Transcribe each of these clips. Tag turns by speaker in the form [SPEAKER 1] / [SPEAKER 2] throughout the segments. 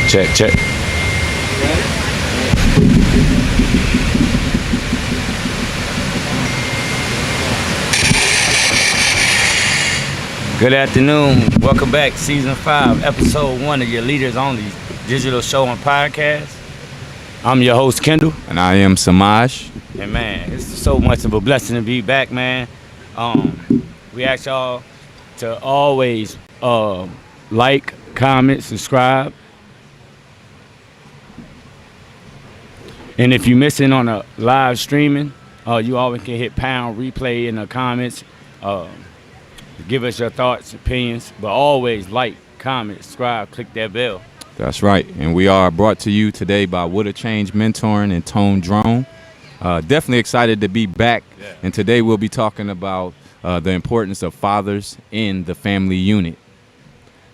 [SPEAKER 1] Check, check. Good afternoon. Welcome back, Season 5, Episode 1 of your Leaders Only digital show and podcast. I'm your host, Kendall.
[SPEAKER 2] And I am Samaj.
[SPEAKER 1] And man, it's so much of a blessing to be back, man. We ask y'all to always like, comment, subscribe. And if you're missing on a live streaming, you always can hit pound replay in the comments. Give us your thoughts, opinions, but always like, comment, subscribe, click that bell.
[SPEAKER 2] That's right. And we are brought to you today by What a Change Mentoring and Tone Drone. Definitely excited to be back. Yeah. And today we'll be talking about the importance of fathers in the family unit.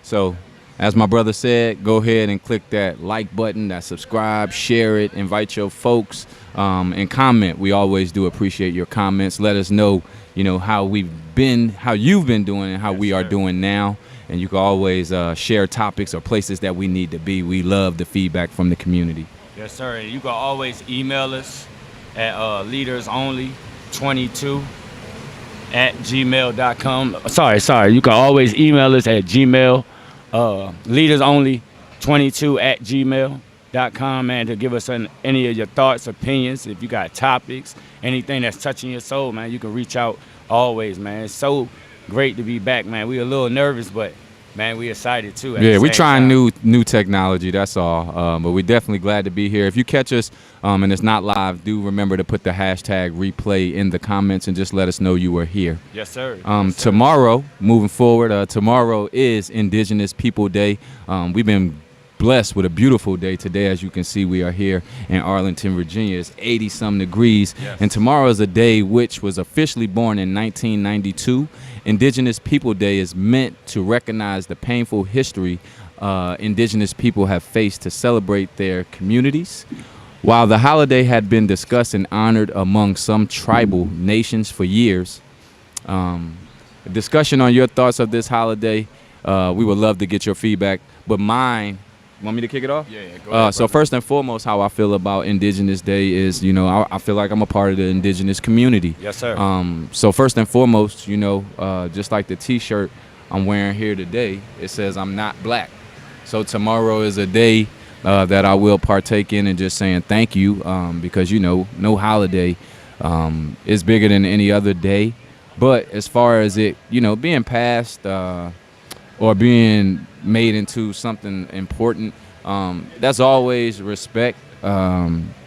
[SPEAKER 2] So, as my brother said, go ahead and click that like button, that subscribe, share it, invite your folks, and comment. We always do appreciate your comments. Let us know, how you've been doing and how we are doing now. And you can always share topics or places that we need to be. We love the feedback from the community.
[SPEAKER 1] Yes, sir. And you can always email us at leadersonly22@gmail.com. Sorry. You can always email us at Gmail, leadersonly22@gmail.com, man, to give us any of your thoughts, opinions. If you got topics, anything that's touching your soul, man, you can reach out always, man. It's so great to be back, man. We a little nervous, but man, we excited too.
[SPEAKER 2] Yeah, we trying new technology. That's all. But we're definitely glad to be here. If you catch us and it's not live, do remember to put the hashtag replay in the comments and just let us know you were here.
[SPEAKER 1] Yes, sir.
[SPEAKER 2] Tomorrow, moving forward, tomorrow is Indigenous People Day. We've been blessed with a beautiful day today. As you can see, we are here in Arlington, Virginia. It's 80-some degrees. Yes. And tomorrow is a day which was officially born in 1992. Indigenous People Day is meant to recognize the painful history Indigenous people have faced to celebrate their communities. While the holiday had been discussed and honored among some tribal nations for years, a discussion on your thoughts of this holiday, we would love to get your feedback. But mine, want me to kick it off?
[SPEAKER 1] Yeah, go ahead,
[SPEAKER 2] so first and foremost, how I feel about Indigenous Day is, I feel like I'm a part of the Indigenous community.
[SPEAKER 1] Yes, sir.
[SPEAKER 2] So first and foremost, just like the T-shirt I'm wearing here today, it says I'm not black. So tomorrow is a day that I will partake in and just saying thank you because, no holiday is bigger than any other day. But as far as it, being passed or being made into something important, that's always respect.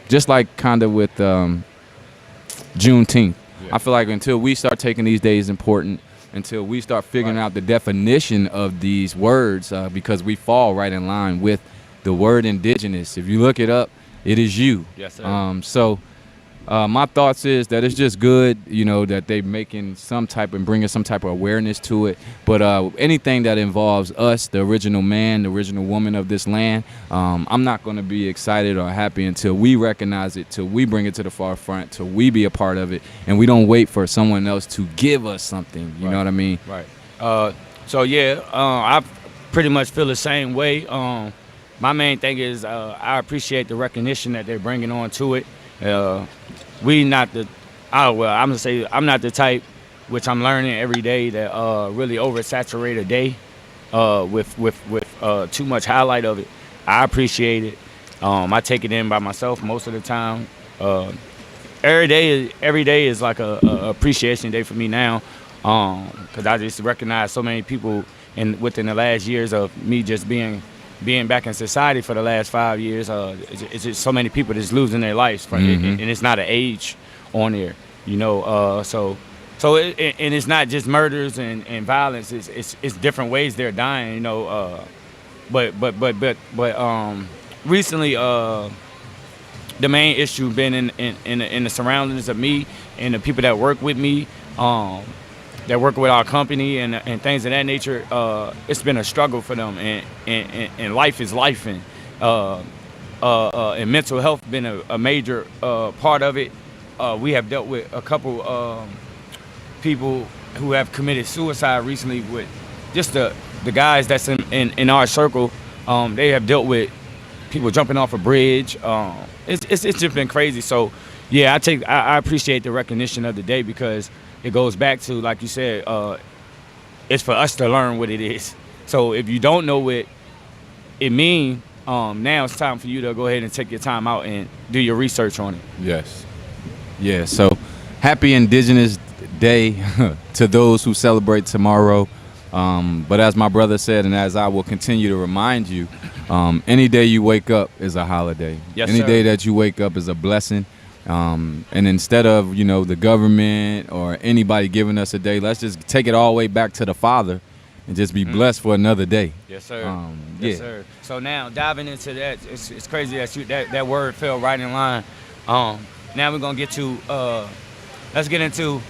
[SPEAKER 2] Just like kind of with Juneteenth. Yeah. I feel like until we start taking these days important, until we start figuring out the definition of these words, because we fall right in line with the word indigenous. If you look it up, it is you.
[SPEAKER 1] Yes, sir.
[SPEAKER 2] So my thoughts is that it's just good, that they making bringing some type of awareness to it. But anything that involves us, the original man, the original woman of this land, I'm not going to be excited or happy until we recognize it, till we bring it to the forefront, till we be a part of it, and we don't wait for someone else to give us something. You know what I mean?
[SPEAKER 1] Right. I pretty much feel the same way. My main thing is I appreciate the recognition that they're bringing on to it. I'm not the type, which I'm learning every day, that really oversaturate a day with too much highlight of it. I appreciate it. I take it in by myself most of the time. Every day is like a appreciation day for me now, because I just recognize so many people within the last years of me just being back in society for the last 5 years. It's just so many people that's losing their lives from it, and it's not an age on there, So it's not just murders and violence. It's different ways they're dying, But recently, the main issue been in the surroundings of me and the people that work with me, that work with our company and things of that nature. It's been a struggle for them, and life is life, and mental health been a major part of it. We have dealt with a couple people who have committed suicide recently, with just the guys that's in our circle. They have dealt with people jumping off a bridge. It's just been crazy. So yeah, I appreciate the recognition of the day because it goes back to, like you said, it's for us to learn what it is. So if you don't know what it means, now it's time for you to go ahead and take your time out and do your research on it.
[SPEAKER 2] Yes. Yeah, so happy Indigenous Day to those who celebrate tomorrow. But as my brother said, and as I will continue to remind you, any day you wake up is a holiday.
[SPEAKER 1] Yes,
[SPEAKER 2] any
[SPEAKER 1] sir.
[SPEAKER 2] day that you wake up is a blessing. And instead of, the government or anybody giving us a day, let's just take it all the way back to the Father and just be blessed for another day.
[SPEAKER 1] Yes, sir.
[SPEAKER 2] Yeah.
[SPEAKER 1] Yes, sir. So now diving into that, it's crazy that word fell right in line. Now we're gonna get to let's get into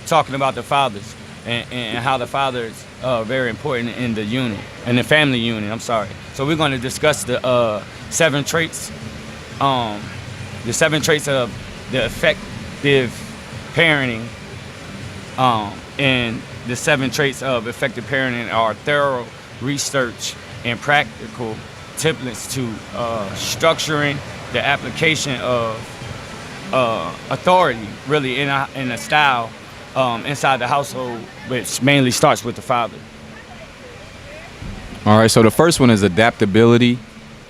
[SPEAKER 1] talking about the fathers and how the fathers are very important in the unit, in the family unit. I'm sorry. So we're gonna discuss the 7 traits, the 7 traits of the effective parenting, and the 7 traits of effective parenting are thorough research and practical templates to structuring the application of authority, really in a style inside the household, which mainly starts with the father.
[SPEAKER 2] All right, so the first one is adaptability.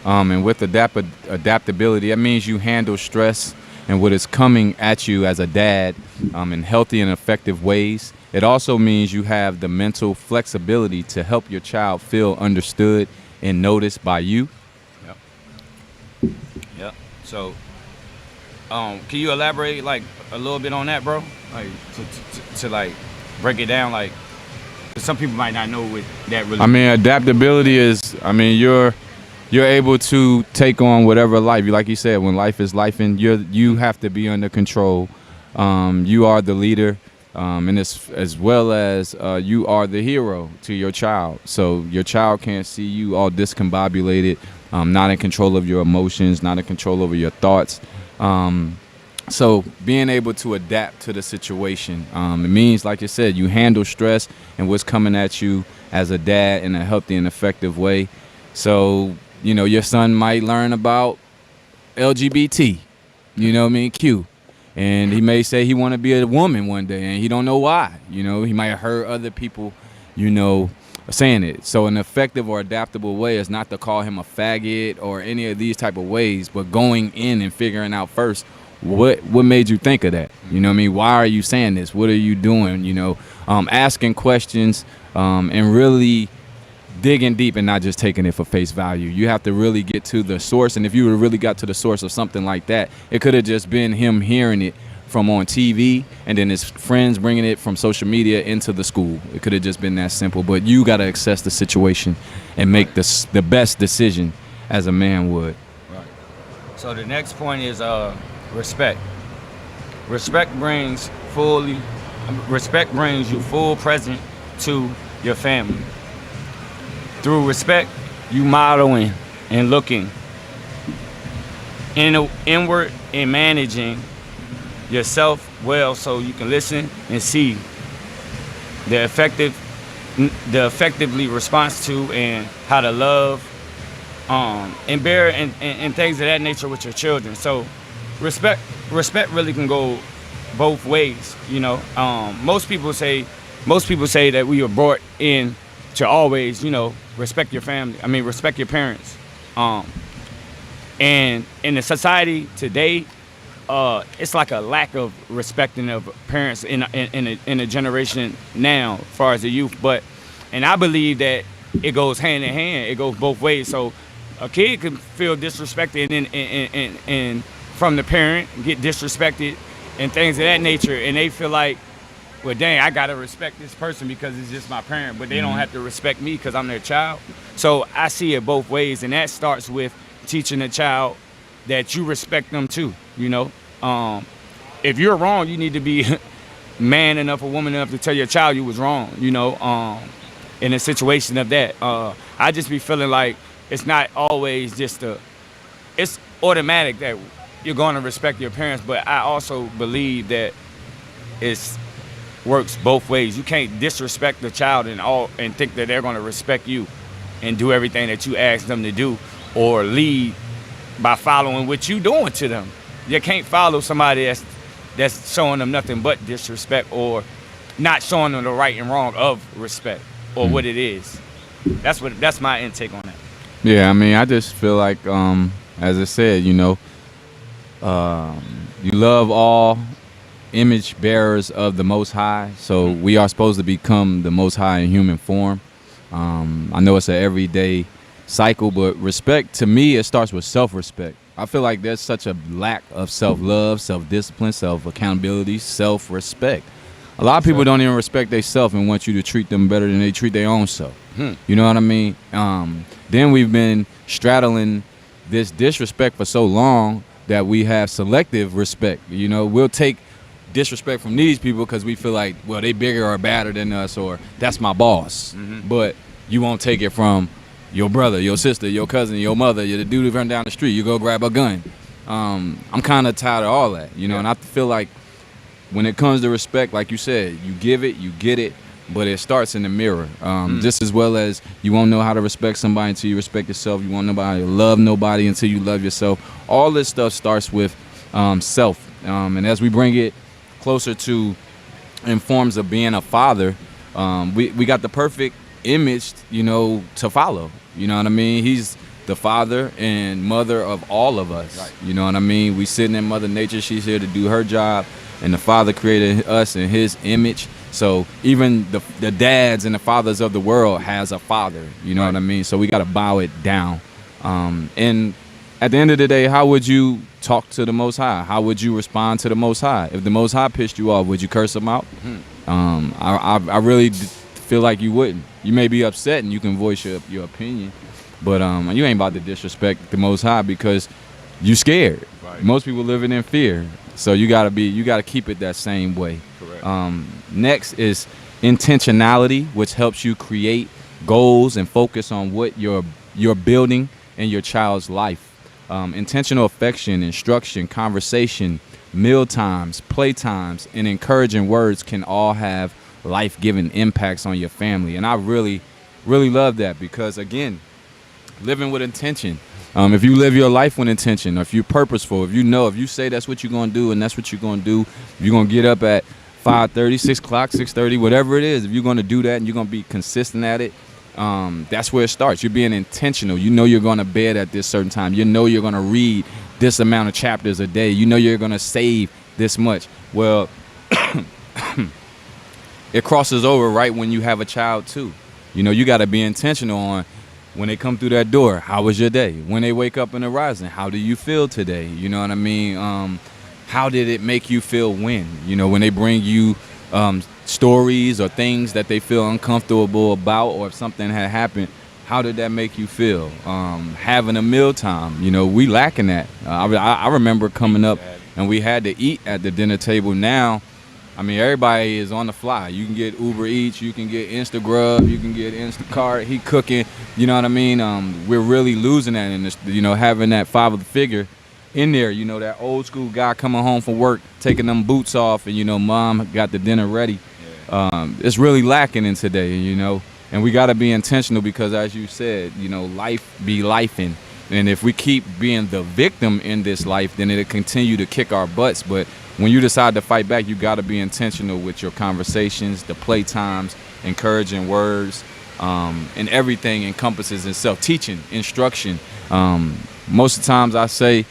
[SPEAKER 2] And with adaptability, that means you handle stress and what is coming at you as a dad in healthy and effective ways. It also means you have the mental flexibility to help your child feel understood and noticed by you.
[SPEAKER 1] Yep. So, can you elaborate like a little bit on that, bro? Like to like break it down, like 'cause some people might not know what that really.
[SPEAKER 2] I mean, adaptability is, you're able to take on whatever life, like you said, when life is life, and you have to be under control. You are the leader, and as well as you are the hero to your child. So your child can't see you all discombobulated, not in control of your emotions, not in control over your thoughts. So being able to adapt to the situation, it means, like you said, you handle stress and what's coming at you as a dad in a healthy and effective way. So, your son might learn about LGBT, Q. And he may say he want to be a woman one day and he don't know why. He might have heard other people, saying it. So an effective or adaptable way is not to call him a faggot or any of these type of ways, but going in and figuring out first, what made you think of that? Why are you saying this? What are you doing? Asking questions and really digging deep and not just taking it for face value. You have to really get to the source. And if you really got to the source of something like that, it could have just been him hearing it from on TV and then his friends bringing it from social media into the school. It could have just been that simple. But you got to assess the situation and make the best decision as a man would.
[SPEAKER 1] Right. So the next point is respect. Respect brings you full present to your family. Through respect, you modeling and looking inward and managing yourself well, so you can listen and see the effectively response to and how to love and bear and things of that nature with your children. So respect really can go both ways. Most people say that we are brought in to always, respect your family. Respect your parents. And in the society today, it's like a lack of respecting of parents in a generation now, as far as the youth. And I believe that it goes hand in hand. It goes both ways. So a kid can feel disrespected and from the parent, get disrespected and things of that nature, and they feel like, well, dang, I gotta respect this person because it's just my parent, but they don't have to respect me because I'm their child. So I see it both ways, and that starts with teaching a child that you respect them too. If you're wrong, you need to be man enough or woman enough to tell your child you was wrong. In a situation of that, I just be feeling like it's not always just it's automatic that you're going to respect your parents, but I also believe that it's works both ways. You can't disrespect the child and think that they're going to respect you and do everything that you ask them to do. or lead by following what you doing to them. You can't follow somebody that's showing them nothing but disrespect or not showing them the right and wrong of respect or what it is. That's my intake on that.
[SPEAKER 2] Yeah, I mean, I just feel like, as I said, you know, you love all image bearers of the Most High, so we are supposed to become the Most High in human form. I know it's an everyday cycle, but respect, to me, it starts with self-respect. I feel like there's such a lack of self-love, self-discipline, self-accountability, self-respect. A lot of people don't even respect themselves and want you to treat them better than they treat their own self. You know what I mean? Then we've been straddling this disrespect for so long that we have selective respect. You know, we'll take disrespect from these people because we feel like, well, they bigger or badder than us, or that's my boss. But you won't take it from your brother, your sister, your cousin, your mother, you're the dude who run down the street, you go grab a gun. I'm kind of tired of all that, you know, and I feel like when it comes to respect, like you said, you give it, you get it, but it starts in the mirror. Just as well as you won't know how to respect somebody until you respect yourself. You won't know how to love nobody until you love yourself. All this stuff starts with self. And as we bring it closer to in forms of being a father, we got the perfect image, you know, to follow. You know what I mean? He's the father and mother of all of us. Right. You know what I mean? We sitting in Mother Nature. She's here to do her job. And the Father created us in his image. So even the dads and the fathers of the world has a father. You know what I mean? So we got to bow it down. And at the end of the day, how would you talk to the Most High? How would you respond to the Most High? If the Most High pissed you off, would you curse him out? I really feel like you wouldn't. You may be upset and you can voice your opinion. But you ain't about to disrespect the Most High because you scared. Right. Most people living in fear. So you gotta keep it that same way. Correct. Next is intentionality, which helps you create goals and focus on what you're building in your child's life. Intentional affection, instruction, conversation, meal times, play times, and encouraging words can all have life-giving impacts on your family. And I really, really love that because, again, living with intention. If you live your life with intention, or if you're purposeful, if you say that's what you're going to do and that's what you're going to do, if you're going to get up at 5:30, 6 o'clock, 6:30, whatever it is, if you're going to do that and you're going to be consistent at it, that's where it starts. You're being intentional. You know you're going to bed at this certain time. You know you're going to read this amount of chapters a day. You know you're going to save this much. Well, it crosses over right when you have a child too. You know, you got to be intentional on when they come through that door, how was your day? When they wake up in the rising, how do you feel today? You know what I mean? How did it make you feel when? You know, when they bring you stories or things that they feel uncomfortable about, or if something had happened, how did that make you feel? Having a mealtime, you know, we lacking that. I remember coming up and we had to eat at the dinner table. Now, I mean, everybody is on the fly. You can get Uber Eats, you can get Instagrub, you can get Instacart. He cooking, you know what I mean? We're really losing that in this, you know, having that father figure in there. You know, that old school guy coming home from work, taking them boots off, and you know, mom got the dinner ready. It's really lacking in today, you know. And we got to be intentional because, as you said, you know, life be lifing. And if we keep being the victim in this life, then it'll continue to kick our butts. But when you decide to fight back, you got to be intentional with your conversations, the play times, encouraging words, and everything encompasses itself. Teaching, instruction. Most of the times I say,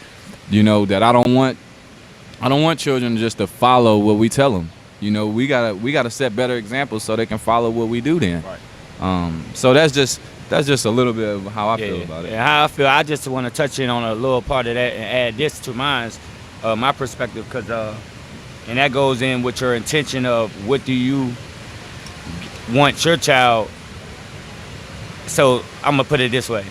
[SPEAKER 2] you know, that I don't want children just to follow what we tell them. You know, we gotta set better examples so they can follow what we do then. Right. So that's just a little bit of how I feel about it.
[SPEAKER 1] Yeah, how I feel. I just want to touch in on a little part of that and add this to mine. My perspective, because and that goes in with your intention of what do you want your child. So I'm gonna put it this way: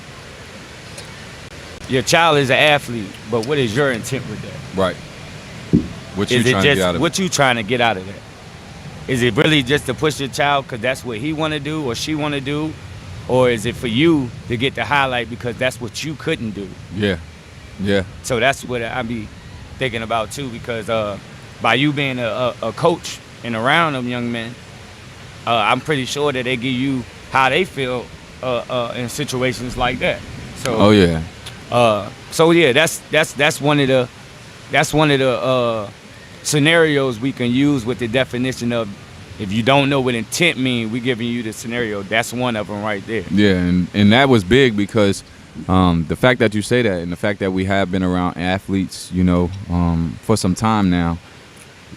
[SPEAKER 1] your child is an athlete, but what is your intent with that?
[SPEAKER 2] Right. What you trying to get out of it?
[SPEAKER 1] What you trying to get out of that? Is it really just to push your child because that's what he want to do or she want to do, or is it for you to get the highlight because that's what you couldn't do?
[SPEAKER 2] Yeah. Yeah.
[SPEAKER 1] So that's what I be thinking about too, because by you being a coach and around them young men, I'm pretty sure that they give you how they feel in situations like that. So
[SPEAKER 2] oh yeah.
[SPEAKER 1] So yeah, that's one of the scenarios we can use with the definition of, if you don't know what intent means, we giving you the scenario. That's one of them right there.
[SPEAKER 2] Yeah, and that was big because the fact that you say that, and the fact that we have been around athletes, for some time now,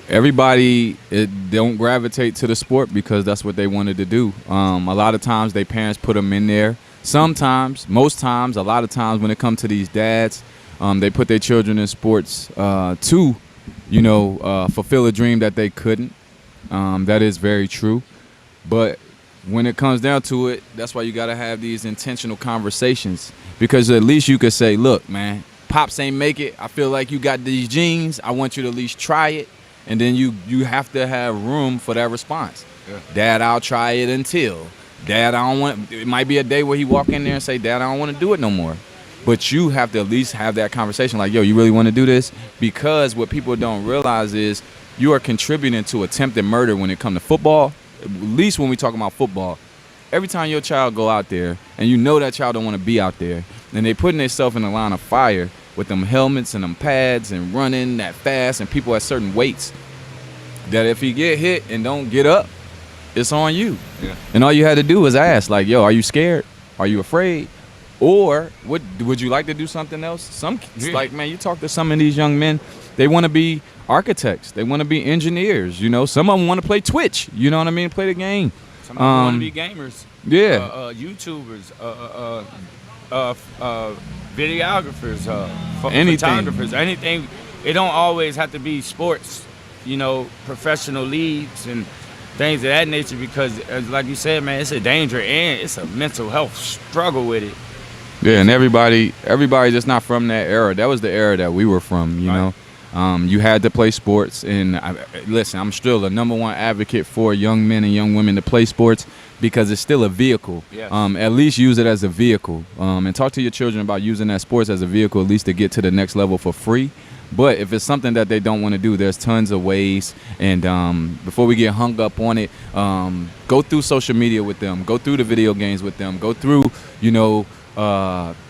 [SPEAKER 2] everybody don't gravitate to the sport because that's what they wanted to do. A lot of times their parents put them in there. Sometimes, most times, a lot of times when it comes to these dads, they put their children in sports to, fulfill a dream that they couldn't. That is very true. But when it comes down to it, that's why you got to have these intentional conversations, because at least you could say, look, man, Pops ain't make it. I feel like you got these genes. I want you to at least try it. And then you have to have room for that response. Yeah. Dad, I'll try it until. Dad, I don't want. It might be a day where he walk in there and say, Dad, I don't want to do it no more. But you have to at least have that conversation like, yo, you really want to do this? Because what people don't realize is you are contributing to attempted murder when it comes to football. At least when we talk about football. Every time your child go out there and you know that child don't want to be out there, and they putting themselves in the line of fire with them helmets and them pads and running that fast and people at certain weights, that if he get hit and don't get up, it's on you. Yeah. And all you had to do was ask, like, yo, are you scared? Are you afraid? Or would you like to do something else? Like, man, you talk to some of these young men, they want to be architects. They want to be engineers. Some of them want to play Twitch. You know what I mean? Play the game.
[SPEAKER 1] Some of them want to be gamers.
[SPEAKER 2] Yeah.
[SPEAKER 1] YouTubers. Videographers. Photographers. Anything. It don't always have to be sports. Professional leagues and things of that nature, because like you said, man, it's a danger and it's a mental health struggle with it.
[SPEAKER 2] Yeah, and everybody just not from that era. That was the era that we were from, you know. You had to play sports, and listen, I'm still the number one advocate for young men and young women to play sports because it's still a vehicle. Yes. At least use it as a vehicle, and talk to your children about using that sports as a vehicle, at least to get to the next level for free. But if it's something that they don't want to do, there's tons of ways. And before we get hung up on it, go through social media with them, go through the video games with them, go through,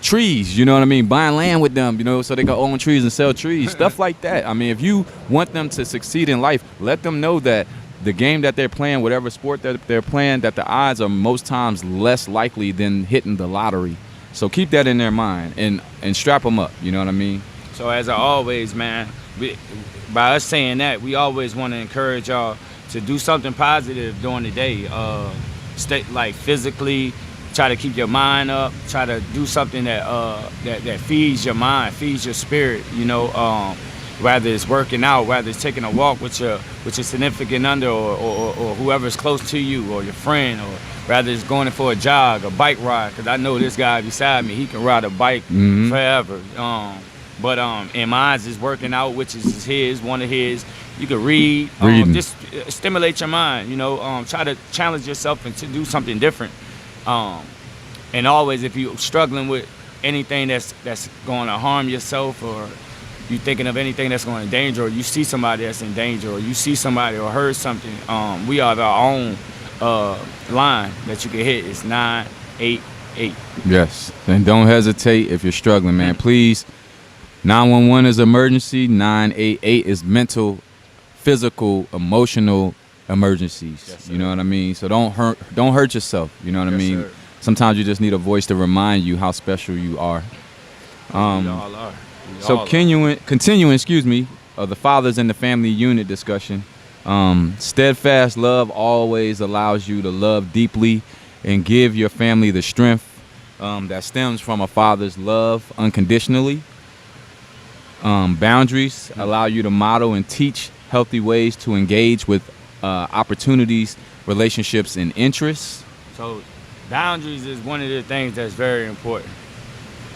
[SPEAKER 2] trees, you know what I mean? Buying land with them, so they can own trees and sell trees, stuff like that. I mean, if you want them to succeed in life, let them know that the game that they're playing, whatever sport that they're playing, that the odds are most times less likely than hitting the lottery. So keep that in their mind and strap them up, you know what I mean?
[SPEAKER 1] So as always, man, by us saying that, we always want to encourage y'all to do something positive during the day. Stay physically, try to keep your mind up. Try to do something that feeds your mind, feeds your spirit. Whether it's working out, whether it's taking a walk with your significant other or whoever's close to you or your friend, or whether it's going for a jog, a bike ride. Because I know this guy beside me, he can ride a bike forever. And mine's is working out, which is one of his. You can read. Just stimulate your mind, try to challenge yourself and to do something different. And always, if you're struggling with anything that's going to harm yourself, or you thinking of anything that's going to danger, or you see somebody that's in danger, or you see somebody or heard something, we have our own line that you can hit. It's 988.
[SPEAKER 2] Yes, and don't hesitate if you're struggling, man. Please. 911 is emergency. 988 is mental, physical, emotional emergencies. Yes, you know what I mean? So don't hurt yourself. You know what I mean? Sir. Sometimes you just need a voice to remind you how special you are.
[SPEAKER 1] We all are.
[SPEAKER 2] Continuing, the fathers and the family unit discussion. Steadfast love always allows you to love deeply and give your family the strength that stems from a father's love unconditionally. Boundaries allow you to model and teach healthy ways to engage with opportunities, relationships, and interests.
[SPEAKER 1] So boundaries is one of the things that's very important.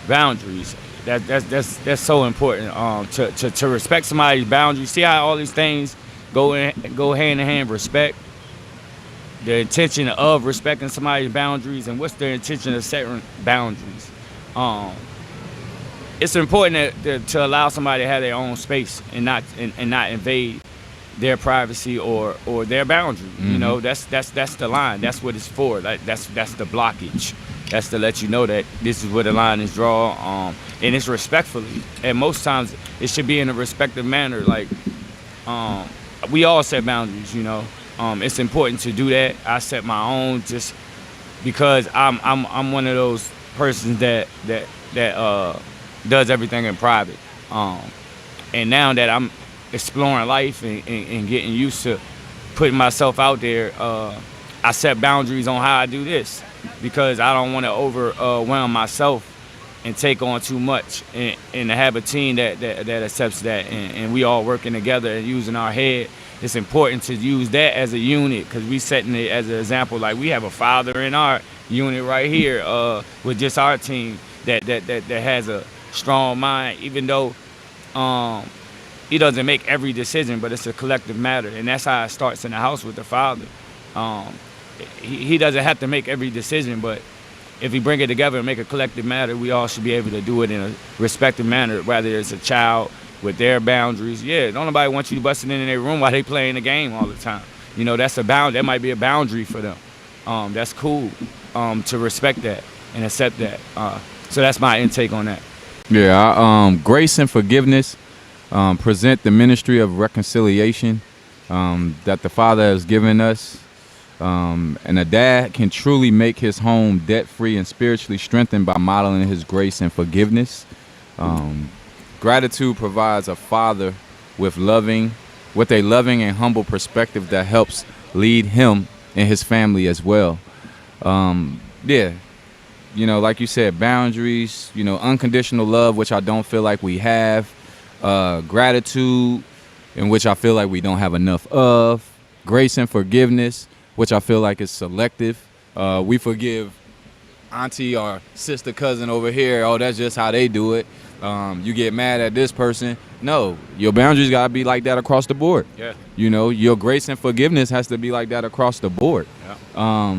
[SPEAKER 1] Boundaries, that's so important. To respect somebody's boundaries. See how all these things go hand in hand. Respect, the intention of respecting somebody's boundaries, and what's their intention of setting boundaries. It's important to allow somebody to have their own space and not invade their privacy or their boundary. Mm-hmm. That's the line. That's what it's for. That's the blockage. That's to let you know that this is where the line is drawn, and it's respectfully. And most times it should be in a respectful manner. Like we all set boundaries, you know. It's important to do that. I set my own just because I'm one of those persons that does everything in private. And now that I'm exploring life and getting used to putting myself out there, I set boundaries on how I do this because I don't want to overwhelm myself and take on too much, and to have a team that accepts that, and we all working together and using our head. It's important to use that as a unit because we setting it as an example. Like we have a father in our unit right here with just our team that has a strong mind, even though he doesn't make every decision, but it's a collective matter, and that's how it starts in the house with the father. He doesn't have to make every decision, but if we bring it together and make a collective matter, we all should be able to do it in a respectful manner, whether it's a child with their boundaries. Yeah, don't nobody want you busting in their room while they playing the game all the time. You know, that's a bound. That might be a boundary for them. That's cool to respect that and accept that. So that's my intake on that.
[SPEAKER 2] Yeah, grace and forgiveness present the ministry of reconciliation that the Father has given us. And a dad can truly make his home debt-free and spiritually strengthened by modeling his grace and forgiveness. Gratitude provides a father with a loving and humble perspective that helps lead him and his family as well. Yeah, you know, like you said, boundaries, you know, unconditional love, which I don't feel like we have. Gratitude, in which I feel like we don't have enough of. Grace and forgiveness, which I feel like is selective. We forgive auntie or sister, cousin over here. Oh, that's just how they do it. You get mad at this person. No, your boundaries got to be like that across the board.
[SPEAKER 1] Yeah.
[SPEAKER 2] You know, your grace and forgiveness has to be like that across the board.
[SPEAKER 1] Yeah.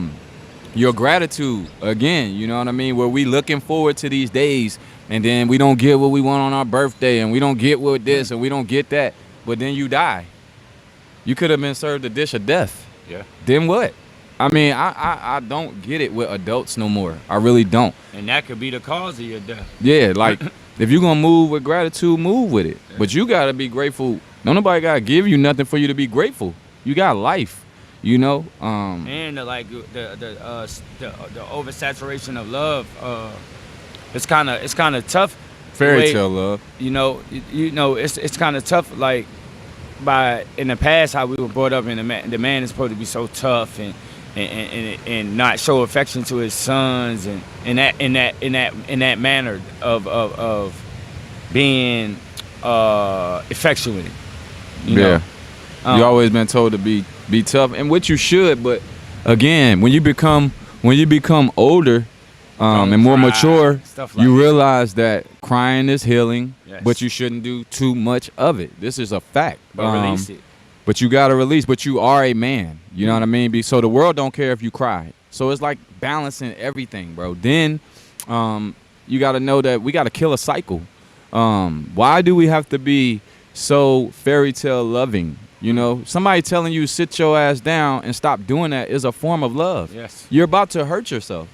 [SPEAKER 2] Your gratitude, again, you know what I mean? Where we looking forward to these days and then we don't get what we want on our birthday and we don't get what this and we don't get that. But then you die. You could have been served a dish of death.
[SPEAKER 1] Yeah.
[SPEAKER 2] Then what? I mean, I don't get it with adults no more. I really don't.
[SPEAKER 1] And that could be the cause of your death.
[SPEAKER 2] Yeah, like if you're going to move with gratitude, move with it. Yeah. But you got to be grateful. No, nobody got to give you nothing for you to be grateful. You got life, you know?
[SPEAKER 1] And the oversaturation of love, it's kind of tough.
[SPEAKER 2] Fairy tale love.
[SPEAKER 1] You know, it's kind of tough, like, in the past, how we were brought up, and the man is supposed to be so tough and not show affection to his sons, and in that manner of being affectionate. You know?
[SPEAKER 2] You always been told to be tough, and what you should. But again, when you become older and more mature, you realize that crying is healing. Yes. But you shouldn't do too much of it. This is a fact.
[SPEAKER 1] But release it.
[SPEAKER 2] But you got to release. But you are a man. You know what I mean? So the world don't care if you cry. So it's like balancing everything, bro. Then you got to know that we got to kill a cycle. Why do we have to be so fairy tale loving? You know, somebody telling you sit your ass down and stop doing that is a form of love.
[SPEAKER 1] Yes.
[SPEAKER 2] You're about to hurt yourself.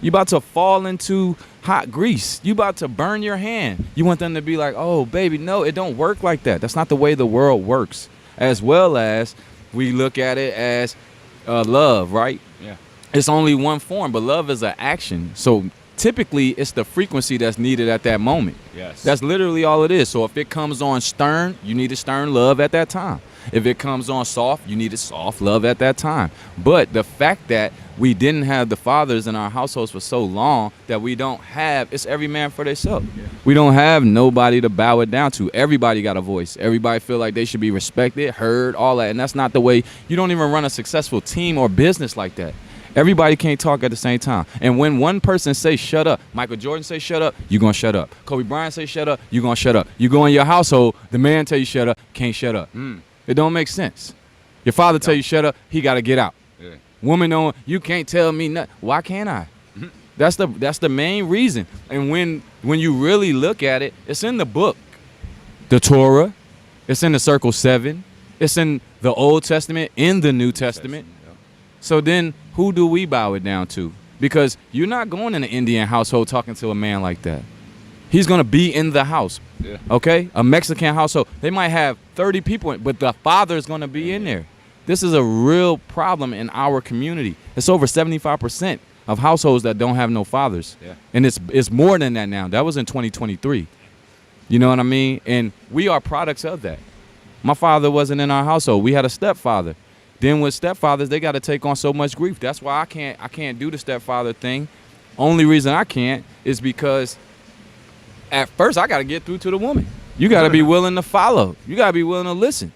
[SPEAKER 2] You're about to fall into hot grease. You about to burn your hand. You want them to be like, oh, baby, no, it don't work like that. That's not the way the world works. As well as we look at it as love, right?
[SPEAKER 1] Yeah.
[SPEAKER 2] It's only one form, but love is an action. So typically it's the frequency that's needed at that moment.
[SPEAKER 1] Yes.
[SPEAKER 2] That's literally all it is. So if it comes on stern, you need a stern love at that time. If it comes on soft, you need a soft love at that time. But the fact that we didn't have the fathers in our households for so long that we don't have, it's every man for themselves. Yeah. We don't have nobody to bow it down to. Everybody got a voice. Everybody feel like they should be respected, heard, all that. And that's not the way. You don't even run a successful team or business like that. Everybody can't talk at the same time. And when one person say shut up, Michael Jordan say shut up, you gonna shut up. Kobe Bryant say shut up, you gonna shut up. You go in your household, the man tell you shut up, can't shut up. It don't make sense. Your father tell you shut up, he got to get out. Yeah. Woman, don't, you can't tell me nothing. Why can't I? That's the main reason. And when you really look at it, it's in the book, the Torah. It's in the Circle 7. It's in the Old Testament, in the New Testament. So then who do we bow it down to? because you're not going in an Indian household talking to a man like that. He's going to be in the house.
[SPEAKER 1] Yeah.
[SPEAKER 2] Okay? A Mexican household, they might have 30 people, but the father is going to be in there. This is a real problem in our community. It's over 75% of households that don't have no fathers.
[SPEAKER 1] Yeah.
[SPEAKER 2] And it's more than that now. That was in 2023. You know what I mean? And we are products of that. My father wasn't in our household. We had a stepfather. Then with stepfathers, they got to take on so much grief. That's why I can't do the stepfather thing. Only reason I can't is because at first I got to get through to the woman. You got to be willing to follow. You got to be willing to listen.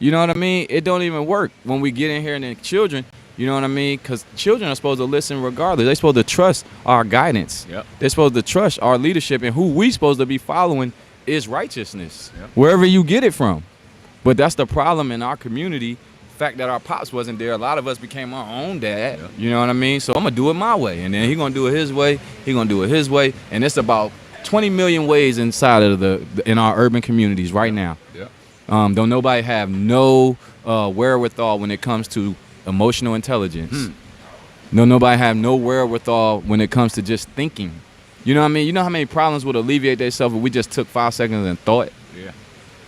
[SPEAKER 2] You know what I mean? It don't even work when we get in here and then children, you know what I mean? Because children are supposed to listen regardless. They're supposed to trust our guidance.
[SPEAKER 1] Yep.
[SPEAKER 2] They're supposed to trust our leadership, and who we supposed to be following is righteousness,
[SPEAKER 1] Yep.
[SPEAKER 2] wherever you get it from. But that's the problem in our community. The fact that our pops wasn't there, a lot of us became our own dad.
[SPEAKER 1] Yep.
[SPEAKER 2] You know what I mean? So I'm going to do it my way, and then he going to do it his way. He going to do it his way, and it's about 20 million ways inside of in our urban communities right now.
[SPEAKER 1] Yeah.
[SPEAKER 2] Don't nobody have no wherewithal when it comes to emotional intelligence. No, nobody have no wherewithal when it comes to just thinking. You know what I mean? You know how many problems would alleviate themselves if we just took 5 seconds and thought?
[SPEAKER 1] Yeah.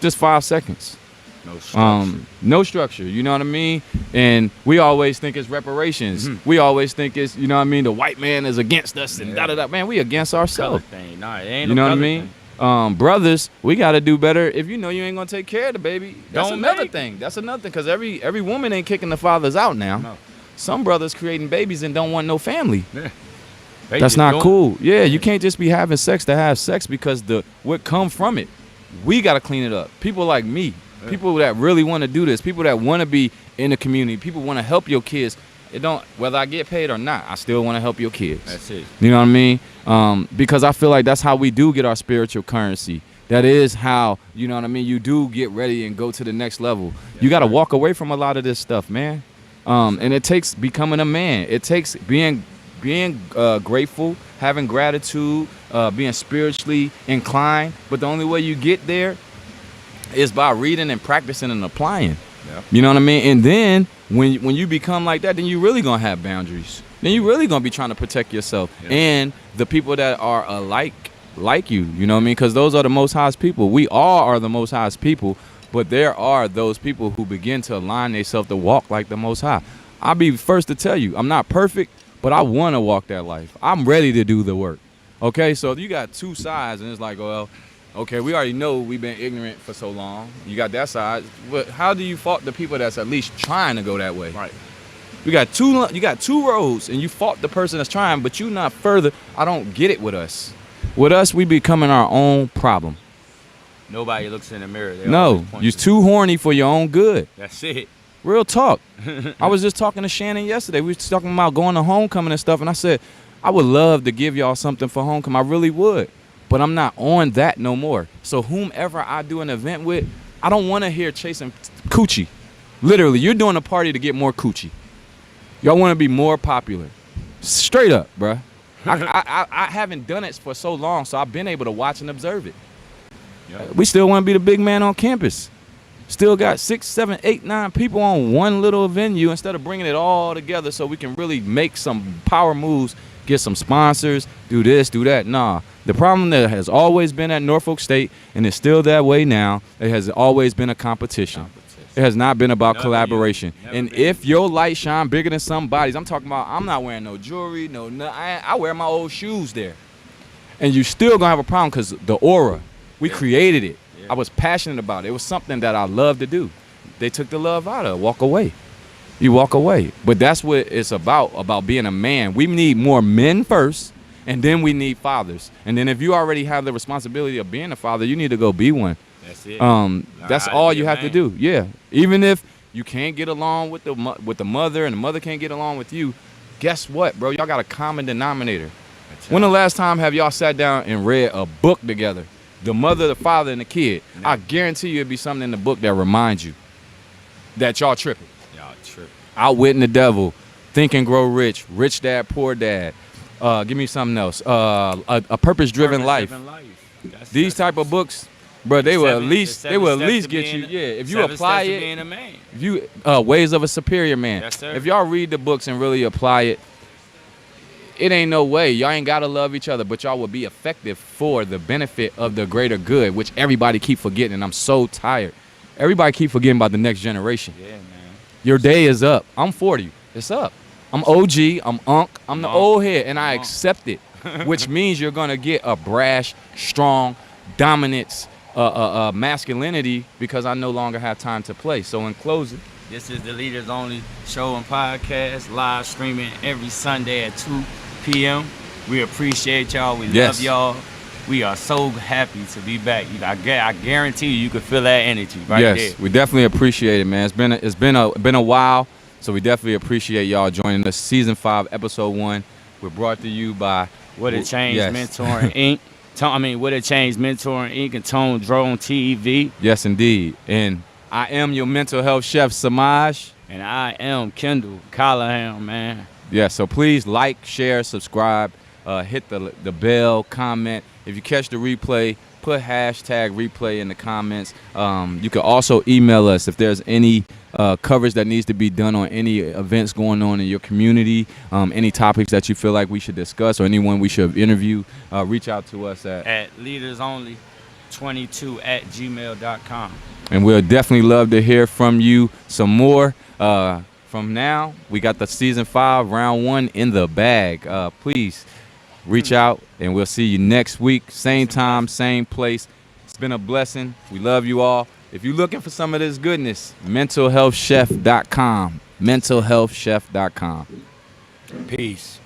[SPEAKER 2] Just 5 seconds.
[SPEAKER 1] No structure.
[SPEAKER 2] No structure, you know what I mean? And we always think it's reparations. We always think it's, you know what I mean, the white man is against us and da-da-da. Man, we against
[SPEAKER 1] Color
[SPEAKER 2] ourselves.
[SPEAKER 1] thing. Nah, it ain't
[SPEAKER 2] You
[SPEAKER 1] no
[SPEAKER 2] know what I
[SPEAKER 1] color
[SPEAKER 2] mean?
[SPEAKER 1] thing.
[SPEAKER 2] Brothers, we got to do better. If you know you ain't going to take care of the baby, that's
[SPEAKER 1] Don't
[SPEAKER 2] another
[SPEAKER 1] make.
[SPEAKER 2] thing. That's another thing, because every woman ain't kicking the fathers out now.
[SPEAKER 1] No.
[SPEAKER 2] Some brothers creating babies and don't want no family.
[SPEAKER 1] Yeah.
[SPEAKER 2] That's
[SPEAKER 1] just
[SPEAKER 2] not
[SPEAKER 1] doing-
[SPEAKER 2] cool. Yeah, you can't just be having sex to have sex, because what come from it, we got to clean it up. People like me, people that really want to do this, people that want to be in the community, people want to help your kids. It don't, whether I get paid or not, I still want to help your kids.
[SPEAKER 1] That's it.
[SPEAKER 2] You know what I mean? Because I feel like that's how we do get our spiritual currency. That is how, you know what I mean, you do get ready and go to the next level. You got to walk away from a lot of this stuff, man. And it takes becoming a man. It takes being grateful, having gratitude, being spiritually inclined. But the only way you get there is by reading and practicing and applying.
[SPEAKER 1] Yeah.
[SPEAKER 2] You know what I mean? And then when you become like that, then you really gonna have boundaries. Then you really gonna be trying to protect yourself and the people that are alike like you. You know what I mean? Because those are the Most High's people. We all are the Most High's people, but there are those people who begin to align themselves to walk like the Most High. I'll be first to tell you, I'm not perfect, but I want to walk that life. I'm ready to do the work. Okay, so you got two sides, and it's like, well, okay, we already know we've been ignorant for so long. You got that side. But how do you fault the people that's at least trying to go that way?
[SPEAKER 1] Right.
[SPEAKER 2] You got two roads, and you fault the person that's trying, but you not further. I don't get it with us. With us, we becoming our own problem.
[SPEAKER 1] Nobody looks in the mirror. They
[SPEAKER 2] No,
[SPEAKER 1] always point
[SPEAKER 2] you're
[SPEAKER 1] to-
[SPEAKER 2] too horny for your own good.
[SPEAKER 1] That's it.
[SPEAKER 2] Real talk. I was just talking to Shannon yesterday. We was talking about going to homecoming and stuff, and I said, I would love to give y'all something for homecoming. I really would. But I'm not on that no more. So whomever I do an event with, I don't want to hear chasing coochie. Literally, you're doing a party to get more coochie. Y'all want to be more popular. Straight up, bruh. I haven't done it for so long, so I've been able to watch and observe it.
[SPEAKER 1] Yep.
[SPEAKER 2] We still want to be the big man on campus. Still got 6, 7, 8, 9 people on one little venue instead of bringing it all together so we can really make some power moves, get some sponsors, do this, do that. Nah, the problem that has always been at Norfolk State, and it's still that way now, it has always been a competition. It has not been about
[SPEAKER 1] Never
[SPEAKER 2] collaboration.
[SPEAKER 1] Never
[SPEAKER 2] And
[SPEAKER 1] been.
[SPEAKER 2] if your light shine bigger than somebody's, I'm talking about, I'm not wearing no jewelry, I wear my old shoes there. And you still gonna have a problem because the aura, we created it.
[SPEAKER 1] Yeah.
[SPEAKER 2] I was passionate about it. It was something that I loved to do. They took the love out of it. Walk away. You walk away. But that's what it's about being a man. We need more men first, and then we need fathers. And then if you already have the responsibility of being a father, you need to go be one.
[SPEAKER 1] That's it.
[SPEAKER 2] That's
[SPEAKER 1] how to
[SPEAKER 2] all
[SPEAKER 1] be
[SPEAKER 2] you
[SPEAKER 1] a
[SPEAKER 2] have to
[SPEAKER 1] man.
[SPEAKER 2] do. Yeah. Even if you can't get along with the mother, and the mother can't get along with you, guess what, bro? Y'all got a common denominator.
[SPEAKER 1] That's
[SPEAKER 2] When the
[SPEAKER 1] it.
[SPEAKER 2] last time have y'all sat down and read a book together? The mother, the father, and the kid.
[SPEAKER 1] No.
[SPEAKER 2] I guarantee you it'd be something in the book that reminds you that y'all tripping.
[SPEAKER 1] Y'all tripping.
[SPEAKER 2] Outwitting the Devil, Think and Grow Rich, Rich Dad, Poor Dad. Give me something else. A Purpose-Driven Life.
[SPEAKER 1] That's
[SPEAKER 2] These type of books, bro, they will at least get you. Yeah, if you apply it,
[SPEAKER 1] being a man.
[SPEAKER 2] if you Ways of a Superior Man.
[SPEAKER 1] Yes, sir.
[SPEAKER 2] If y'all read the books and really apply it, it ain't no way. Y'all ain't gotta love each other, but y'all will be effective for the benefit of the greater good, which everybody keep forgetting. And I'm so tired. Everybody keep forgetting about the next generation.
[SPEAKER 1] Yeah, man.
[SPEAKER 2] Your day is up. I'm 40. It's up. I'm OG. I'm Unc. I'm the old head, and I accept it, which means you're gonna get a brash, strong, dominance, masculinity, because I no longer have time to play. So in closing,
[SPEAKER 1] This is the Leaders Only show and podcast, live streaming every Sunday at 2 p.m. We appreciate y'all. We love y'all. We are so happy to be back. I guarantee you can feel that energy right there.
[SPEAKER 2] Yes, we definitely appreciate it, man. It's been a while, so we definitely appreciate y'all joining us. Season 5, episode 1. We're brought to you by
[SPEAKER 1] What It Changed Mentoring Inc. What It Changed Mentoring Inc. and Tone Drone TV.
[SPEAKER 2] Yes, indeed. And I am your mental health chef, Samaj.
[SPEAKER 1] And I am Kendall Callahan, man.
[SPEAKER 2] Yeah, so please like, share, subscribe, hit the bell, comment. If you catch the replay, put hashtag replay in the comments. You can also email us if there's any coverage that needs to be done on any events going on in your community, any topics that you feel like we should discuss or anyone we should interview. Reach out to us at
[SPEAKER 1] leadersonly22@gmail.com.
[SPEAKER 2] And we'll definitely love to hear from you some more. From now, we got the season 5, round 1 in the bag. Please reach out, and we'll see you next week. Same time, same place. It's been a blessing. We love you all. If you're looking for some of this goodness, mentalhealthchef.com. Mentalhealthchef.com.
[SPEAKER 1] Peace.